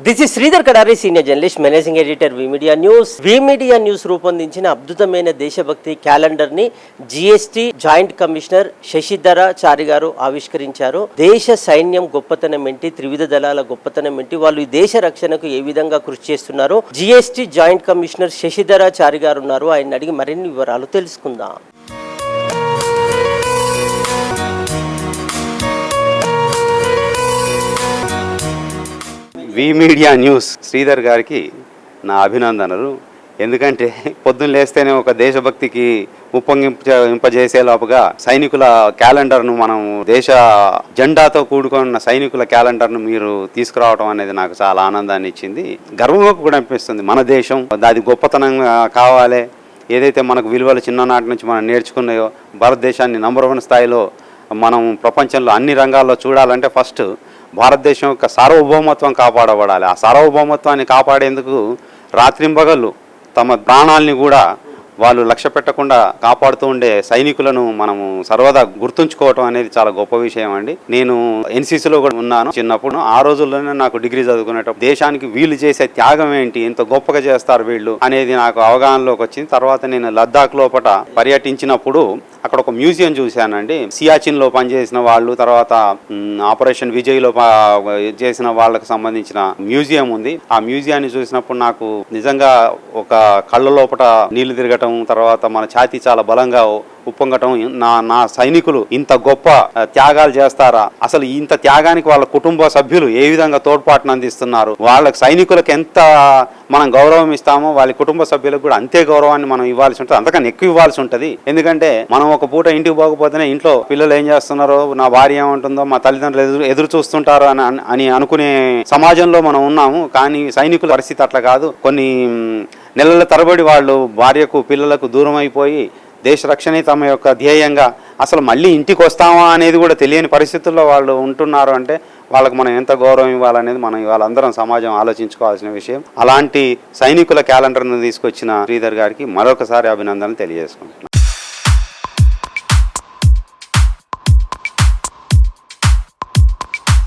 This is Sridhar Kadari, senior journalist, managing editor we media news. We media news రూపొందించిన అద్భుతమైన దేశభక్తి calendar ని GST joint commissioner Sasidhara చారి గారు ఆవిష్కరించారు. దేశ సైన్యం గొప్పతనం ఏంటి, త్రివిధ దళాల గొప్పతనం ఏంటి, వాళ్ళు ఈ దేశ రక్షణకు ఏ విధంగా కృషి చేస్తున్నారు, జిఎస్టి జాయింట్ కమిషనర్ శశిధర చారి గారు ఉన్నారు. ఆయన అడిగి మరిన్ని వివరాలు తెలుసుకుందాం. వి మీడియా న్యూస్ శ్రీధర్ గారికి నా అభినందనలు. ఎందుకంటే పొద్దున్న లేస్తేనే ఒక దేశభక్తికి ఉప్పొంగింపజేసేలోపుగా సైనికుల క్యాలెండర్ను, మనం దేశ జెండాతో కూడుకున్న సైనికుల క్యాలెండర్ను మీరు తీసుకురావడం అనేది నాకు చాలా ఆనందాన్ని ఇచ్చింది. గర్వంగా కూడా అనిపిస్తుంది. మన దేశం అది గొప్పతనం కావాలి. ఏదైతే మనకు విలువలు చిన్ననాటి నుంచి మనం నేర్చుకున్నాయో, భారతదేశాన్ని నంబర్ 1 స్థాయిలో మనం ప్రపంచంలో అన్ని రంగాల్లో చూడాలంటే ఫస్ట్ భారతదేశం యొక్క సార్వభౌమత్వం కాపాడబడాలి. ఆ సార్వభౌమత్వాన్ని కాపాడేందుకు రాత్రింబగళ్ళు తమ ప్రాణాలని కూడా వాళ్ళు లక్ష్య పెట్టకుండా కాపాడుతూ ఉండే సైనికులను మనము సర్వదా గుర్తుంచుకోవటం అనేది చాలా గొప్ప విషయం అండి. నేను ఎన్సీసీలో కూడా ఉన్నాను చిన్నప్పుడు. ఆ రోజుల్లోనే నాకు డిగ్రీ చదువుకునేటప్పుడు దేశానికి వీళ్ళు చేసే త్యాగం ఏంటి, ఎంత గొప్పగా చేస్తారు వీళ్ళు అనేది నాకు అవగాహనలోకి వచ్చింది. తర్వాత నేను లద్దాఖ్ లోపల పర్యటించినప్పుడు అక్కడ ఒక మ్యూజియం చూశానండి. సియాచిన్ లో పనిచేసిన వాళ్ళు, తర్వాత ఆపరేషన్ విజయ్ లో చేసిన వాళ్ళకి సంబంధించిన మ్యూజియం ఉంది. ఆ మ్యూజియాన్ని చూసినప్పుడు నాకు నిజంగా ఒక కళ్ళ లోపల నీళ్లు తిరగటం, తర్వాత మన ఛాతీ చాలా బలంగా ఉప్పొంగటం. నా సైనికులు ఇంత గొప్ప త్యాగాలు చేస్తారా, అసలు ఇంత త్యాగానికి వాళ్ళ కుటుంబ సభ్యులు ఏ విధంగా తోడ్పాటును అందిస్తున్నారు, వాళ్ళ సైనికులకు ఎంత మనం గౌరవం ఇస్తామో వాళ్ళ కుటుంబ సభ్యులకు కూడా అంతే గౌరవాన్ని మనం ఇవ్వాల్సి ఉంటుంది, అంతకన్నా ఎక్కువ ఇవ్వాల్సి ఉంటుంది. ఎందుకంటే మనం ఒక పూట ఇంటికి పోకపోతేనే ఇంట్లో పిల్లలు ఏం చేస్తున్నారో, నా భార్య ఏమంటుందో, మా తల్లిదండ్రులు ఎదురు చూస్తుంటారో అని అనుకునే సమాజంలో మనం ఉన్నాము. కానీ సైనికుల పరిస్థితి అట్లా కాదు. కొన్ని నెలల తరబడి వాళ్ళు భార్యకు పిల్లలకు దూరం అయిపోయి దేశ రక్షణే తమ యొక్క ధ్యేయంగా అసలు మళ్ళీ ఇంటికి వస్తామా అనేది కూడా తెలియని పరిస్థితుల్లో వాళ్ళు ఉంటున్నారు. అంటే వాళ్ళకు మనం ఎంత గౌరవం ఇవ్వాలనేది మనం వాళ్ళందరం సమాజం ఆలోచించుకోవాల్సిన విషయం. అలాంటి సైనికుల క్యాలెండర్ను తీసుకొచ్చిన శ్రీధర్ గారికి మరొకసారి అభినందనలు తెలియజేసుకుంటున్నాను.